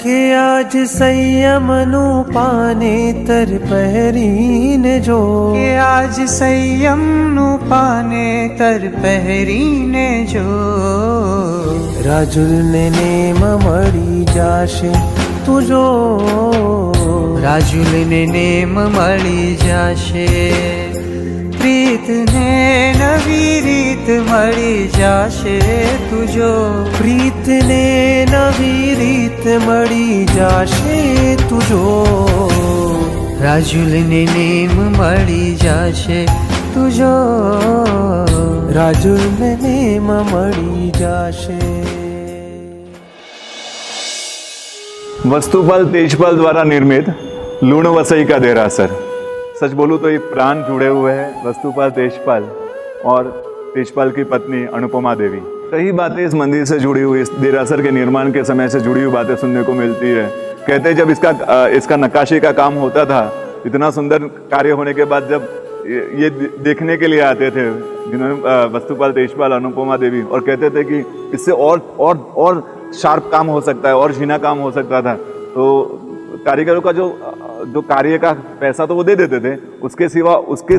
के आज संयम नु पाने तर पहरीन जो के आज संयम नु पाने तर पहरीने जो રાજુલ ને નેમ મળી જાશે તુજો રાજુલ ને નેમ મળી જાશે પ્રીત ને નવી રીત મળી જાશે તુજો પ્રીત ને નવી રીત મળી જાશે તુજો રાજુલ ને નેમ મળી જાશે તુજો રાજુલ ને નેમ મળી જાશે। वस्तुपाल तेजपाल द्वारा निर्मित लूण वसई का देरासर। सच बोलूं तो ये प्राण जुड़े हुए हैं वस्तुपाल तेजपाल और तेजपाल की पत्नी अनुपमा देवी। कई बातें इस मंदिर से जुड़ी हुई, इस देरासर के निर्माण के समय से जुड़ी हुई बातें सुनने को मिलती है। कहते हैं जब इसका नक्काशी का काम होता था, इतना सुंदर कार्य होने के बाद जब ये देखने के लिए आते थे जिन्होंने वस्तुपाल तेजपाल अनुपमा देवी, और कहते थे कि इससे और शार्प काम हो सकता है और झीना काम हो सकता था। तो कारीगरों का जो कार्य का पैसा तो वो दे देते थे, उसके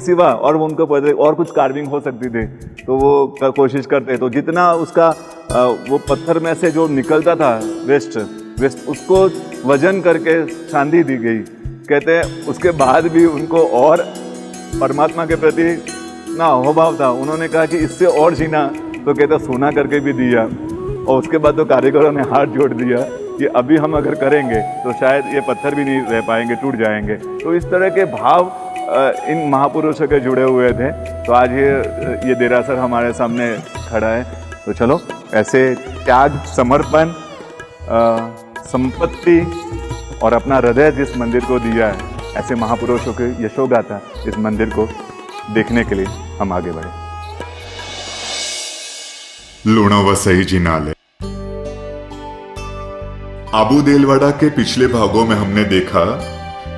सिवा और वो उनको और कुछ कार्विंग हो सकती थी तो वो कोशिश करते। तो जितना उसका वो पत्थर में से जो निकलता था वेस्ट उसको वजन करके चांदी दी गई। कहते हैं उसके बाद भी उनको और परमात्मा के प्रति ना अहोभाव था, उन्होंने कहा कि इससे और जीना, तो कहते सोना करके भी दिया। और उसके बाद तो कारीगरों ने हाथ जोड़ दिया कि अभी हम अगर करेंगे तो शायद ये पत्थर भी नहीं रह पाएंगे, टूट जाएंगे। तो इस तरह के भाव इन महापुरुषों के जुड़े हुए थे। तो आज ये देरासर हमारे सामने खड़ा है। तो चलो ऐसे त्याग, समर्पण, संपत्ति और अपना हृदय जिस मंदिर को दिया है, ऐसे महापुरुषों की यशोगाथा इस मंदिर को देखने के लिए हम आगे बढ़े। लूण वसई जिनालय। आबू देलवाड़ा के पिछले भागों में हमने देखा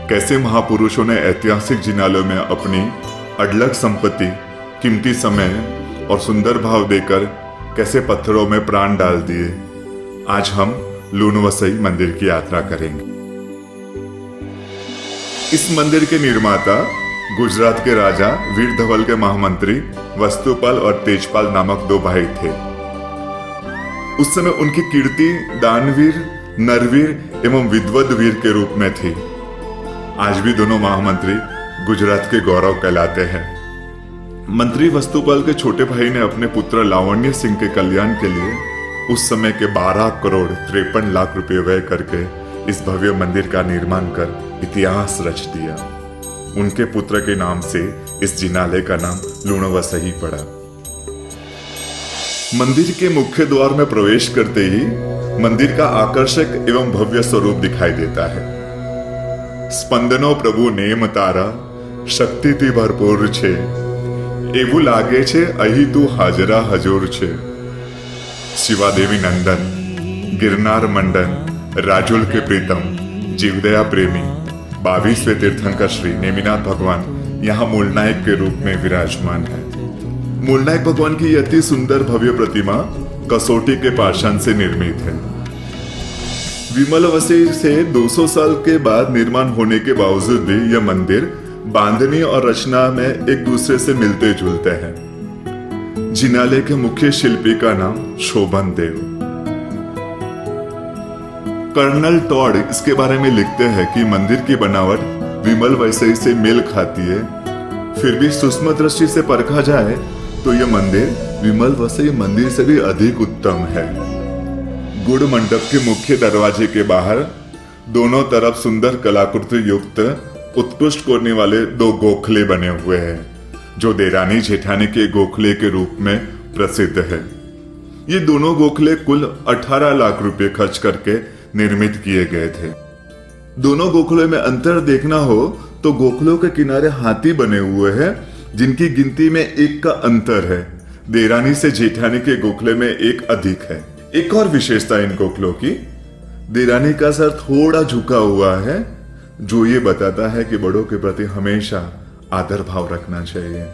कैसे महापुरुषों ने ऐतिहासिक जिनालयों में अपनी अढलग संपत्ति, कीमती समय और सुंदर भाव देकर कैसे पत्थरों में प्राण डाल दिए। आज हम लूण वसई मंदिर की यात्रा करेंगे। इस मंदिर के निर्माता गुजरात के राजा वीर धवल के महामंत्री वस्तुपाल और तेजपाल नामक दो भाई थे। उस समय उनकी कीर्ति दानवीर, नरवीर एवं विद्वद वीर के रूप में थी। आज भी दोनों महामंत्री गुजरात के गौरव कहलाते हैं। मंत्री वस्तुपाल के छोटे भाई ने अपने पुत्र लावण्य सिंह के कल्याण के लिए उस समय के 12 करोड़ 53 लाख रुपए व्यय करके इस भव्य मंदिर का निर्माण कर इतिहास रच दिया। उनके पुत्र के नाम से इस जिनालय का नाम लूण वसई पड़ा। मंदिर के मुख्य द्वार में प्रवेश करते ही मंदिर का आकर्षक एवं भव्य स्वरूप दिखाई देता है। स्पंदनो प्रभु नेम तारा शक्ति थी भरपूर छे, एवं लागे छे अही तू हाजरा हजूर छे। शिवादेवी नंदन, गिरनार मंडन, राजुल के प्रीतम, जीवदया प्रेमी, 22वें तीर्थंकर श्री नेमिनाथ भगवान यहाँ मूलनायक के रूप में विराजमान है। मूलनायक भगवान की अति सुंदर भव्य प्रतिमा कसौटी के पाषाण से निर्मित है। विमल वसई से 200 साल के बाद निर्माण होने के बावजूद भी यह मंदिर बांधनी और रचना में एक दूसरे से मिलते जुलते हैं। जिनालय के मुख्य शिल्पी का नाम शोभन देव। कर्नल टॉड इसके बारे में लिखते हैं कि मंदिर की बनावट विमल वसई से मेल खाती है, फिर भी सूक्ष्म दृष्टि से परखा जाए तो यह मंदिर विमल वसई मंदिर से भी अधिक उत्तम है। गुड़ मंडप के मुख्य दरवाजे के बाहर दोनों तरफ सुंदर कलाकृति युक्त उत्कृष्ट कोरने वाले 2 गोखले बने हुए हैं, जो देरानी जेठानी के गोखले के रूप में प्रसिद्ध है। ये दोनों गोखले कुल 18 लाख रुपए खर्च करके निर्मित किए गए थे। दोनों गोखलों में अंतर देखना हो तो गोखलों के किनारे हाथी बने हुए हैं, जिनकी गिनती में 1 का अंतर है। देरानी से जेठानी के गोखले में 1 अधिक है। एक और विशेषता इन गोखलों की, देरानी का सर थोड़ा झुका हुआ है, जो ये बताता है कि बड़ों के प्रति हमेशा आदर भाव रखना चाहिए।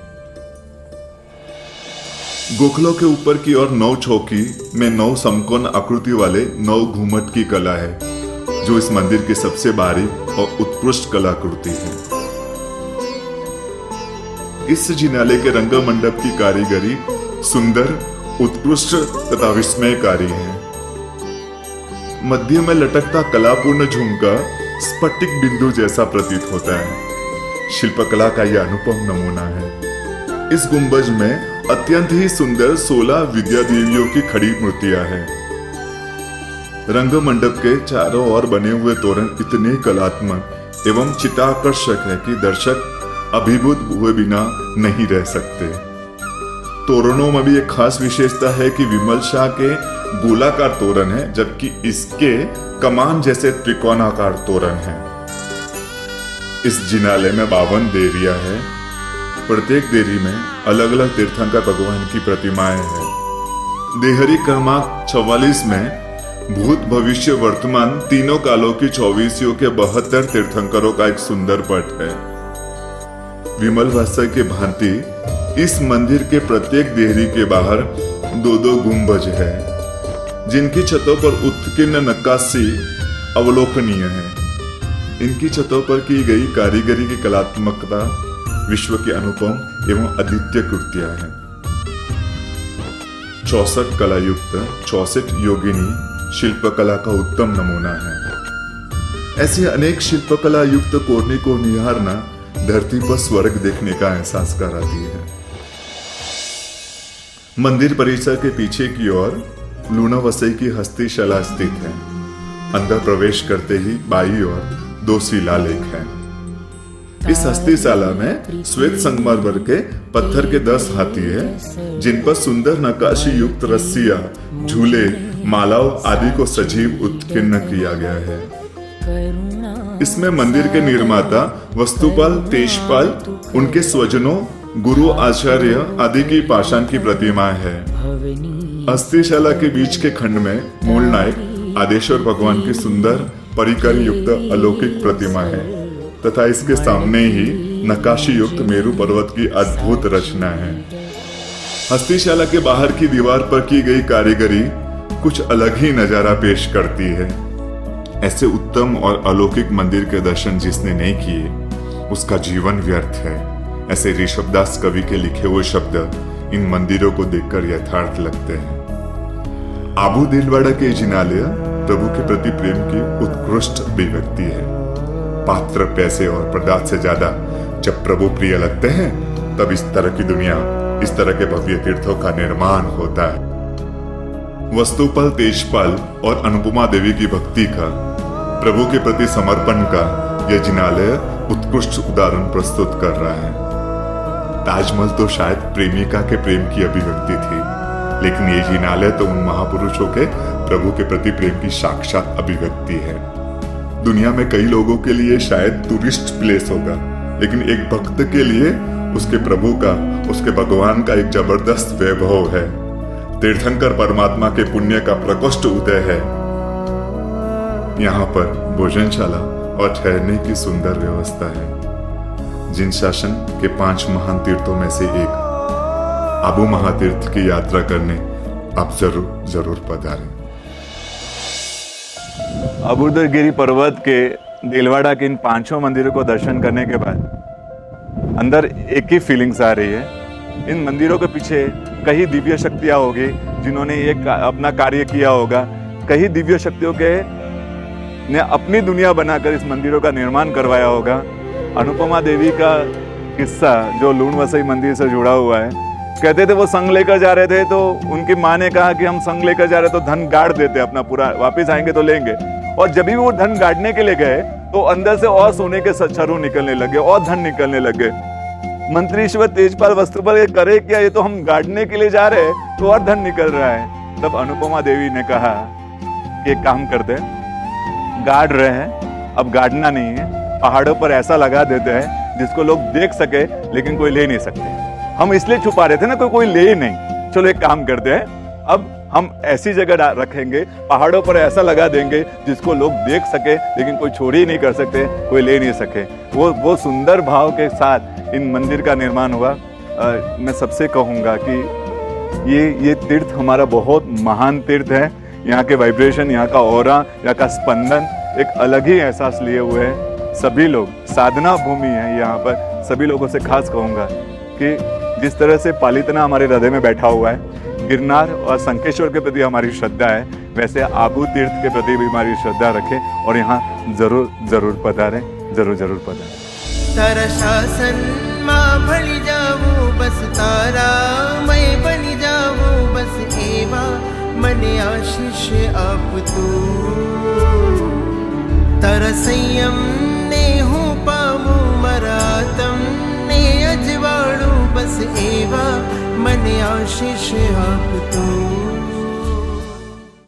गोखलों के ऊपर की ओर 9 चौकी में 9 समकोण आकृति वाले 9 घूमट की कला है, जो इस मंदिर की सबसे बारीक और उत्कृष्ट कलाकृति है। इस जिनालय के रंग मंडप की कारीगरी सुंदर, उत्कृष्ट तथा विस्मयकारी है। मध्य में लटकता कलापूर्ण झुमका स्फटिक बिंदु जैसा प्रतीत होता है। शिल्पकला का यह अनुपम नमूना है। इस गुंबज में अत्यंत ही सुंदर 16 विद्या देवियों की खड़ी मूर्तियां हैं। रंग मंडप के चारों ओर बने हुए तोरण इतने कलात्मक एवं चित्ताकर्षक है कि दर्शक अभिभूत हुए बिना नहीं रह सकते। तोरणों में भी एक खास विशेषता है कि विमल शाह के गोलाकार तोरण है, जबकि इसके कमान जैसे त्रिकोणाकार तोरण है। इस जिनालय में 52 देवियां हैं। प्रत्येक देवी में अलग अलग तीर्थंकर भगवान की प्रतिमाएं हैं। देहरी क्रमांक 44 में भूत, भविष्य, वर्तमान तीनों कालों की 24 के 72 तीर्थंकरों का एक सुंदर पट है। विमल वास्तव की भांति इस मंदिर के प्रत्येक देहरी के बाहर 2-2 गुंबज है, जिनकी छतों पर उत्कीर्ण नक्काशी अवलोकनीय है। इनकी छतों पर की गई कारीगरी की कलात्मकता विश्व की अनुपम एवं अद्वितीय कृतियां हैं। 64 कलायुक्त 64 योगिनी शिल्पकला का उत्तम नमूना है। ऐसी अनेक शिल्पकला युक्त कोने को निहारना धरती पर स्वर्ग देखने का एहसास कराती है। मंदिर परिसर के पीछे की ओर लूणा वसई की हस्तिशाला स्थित है। अंदर प्रवेश करते ही बाईं ओर 2 शिलालेख हैं। इस हस्तिशाला में श्वेत संगमरमर के पत्थर के 10 हाथी है, जिन पर सुंदर नक्काशी युक्त रस्सियां, झूले, मालाओं आदि को सजीव उत्कीर्ण किया गया है। इसमें मंदिर के निर्माता वस्तुपाल तेजपाल, उनके स्वजनों, गुरु, आचार्य आदि की पाषाण की प्रतिमाएं है। हस्तिशाला के बीच के खंड में मूल नायक आदेश्वर भगवान की सुंदर परिकर युक्त अलौकिक प्रतिमा है तथा इसके सामने ही नक्काशी युक्त मेरू पर्वत की अद्भुत रचना है। हस्तिशाला के बाहर की दीवार पर की गई कारीगरी कुछ अलग ही नजारा पेश करती है। ऐसे उत्तम और अलौकिक मंदिर के दर्शन जिसने नहीं किए उसका जीवन व्यर्थ है। ऐसे ऋषभदास कवि के लिखे हुए शब्द इन मंदिरों को देखकर यथार्थ लगते हैं। आबू दिलवाड़ा के जिनालय प्रभु के प्रति प्रेम की उत्कृष्ट अभिव्यक्ति है। पात्र, पैसे और पदार्थ से ज्यादा जब प्रभु प्रिय लगते हैं तब इस तरह की दुनिया, इस तरह के भव्य तीर्थों का निर्माण होता है। वस्तुपाल तेजपाल और अनुपमा देवी की भक्ति का, प्रभु के प्रति समर्पण का यह जिनालय उत्कृष्ट उदाहरण प्रस्तुत कर रहा है। ताजमहल तो शायद प्रेमिका के प्रेम की अभिव्यक्ति थी, लेकिन ये जिनालय तो उन महापुरुषों के प्रभु के प्रति प्रेम की साक्षात अभिव्यक्ति है। दुनिया में कई लोगों के लिए शायद टूरिस्ट प्लेस होगा, लेकिन एक भक्त के लिए उसके प्रभु का, उसके भगवान का एक जबरदस्त वैभव है। तीर्थंकर परमात्मा के पुण्य का प्रकोष्ठ उदय है। यहाँ पर भोजनशाला और ठहरने की सुंदर व्यवस्था है। जिन शासन के 5 महान तीर्थों में से एक आबू महातीर्थ की यात्रा करने आप जरूर पधारें। अबूदरगिरी पर्वत के दिलवाड़ा के इन 5 मंदिरों को दर्शन करने के बाद अंदर एक ही फीलिंग्स आ रही है। इन मंदिरों के पीछे कई दिव्य शक्तियां होगी जिन्होंने ये अपना कार्य किया होगा। कई दिव्य शक्तियों के ने अपनी दुनिया बनाकर इस मंदिरों का निर्माण करवाया होगा। अनुपमा देवी का किस्सा जो लूण वसई मंदिर से जुड़ा हुआ है, कहते थे वो संग लेकर जा रहे थे तो उनकी माँ ने कहा कि हम संग लेकर जा रहे तो धन गाड़ देते अपना पूरा, वापिस आएंगे तो लेंगे। और जब भी वो धन गाड़ने के लिए गए तो अंदर से और सोने के छर्रू निकलने लगे और धन निकलने लगे। मंत्री ईश्वर तेजपाल वस्तुपाल ये करे क्या, ये तो हम गाड़ने के लिए जा रहे हैं तो और धन निकल रहा है। तब अनुपमा देवी ने कहा कि एक काम करते हैं, गाड़ रहे हैं अब गाड़ना नहीं है, पहाड़ों पर ऐसा लगा देते हैं जिसको लोग देख सके लेकिन कोई ले नहीं सकते। हम इसलिए छुपा रहे थे ना, कोई ले ही नहीं। चलो एक काम करते हैं, अब हम ऐसी जगह रखेंगे, पहाड़ों पर ऐसा लगा देंगे जिसको लोग देख सके लेकिन कोई चोरी नहीं कर सकते, कोई ले नहीं सके। वो सुंदर भाव के साथ इन मंदिर का निर्माण हुआ। मैं सबसे कहूँगा कि ये तीर्थ हमारा बहुत महान तीर्थ है। यहाँ के वाइब्रेशन, यहाँ का ऑरा, यहाँ का स्पंदन एक अलग ही एहसास लिए हुए हैं सभी लोग। साधना भूमि है यहाँ पर। सभी लोगों से खास कहूँगा कि जिस तरह से पालितना हमारे हृदय में बैठा हुआ है, गिरनार और संकेश्वर के प्रति हमारी श्रद्धा है, वैसे आबू तीर्थ के प्रति भी हमारी श्रद्धा रखें और यहाँ जरूर पधारें, जरूर पधारें। तारा शासन मां भली जाऊं बस तारा मैं बनी जाऊं बस एवा मने आशीष आप तू। तारा संयम ने हूँ पाऊं मरातम ने अजवाड़ू बस एवा मने आशीष आप तू।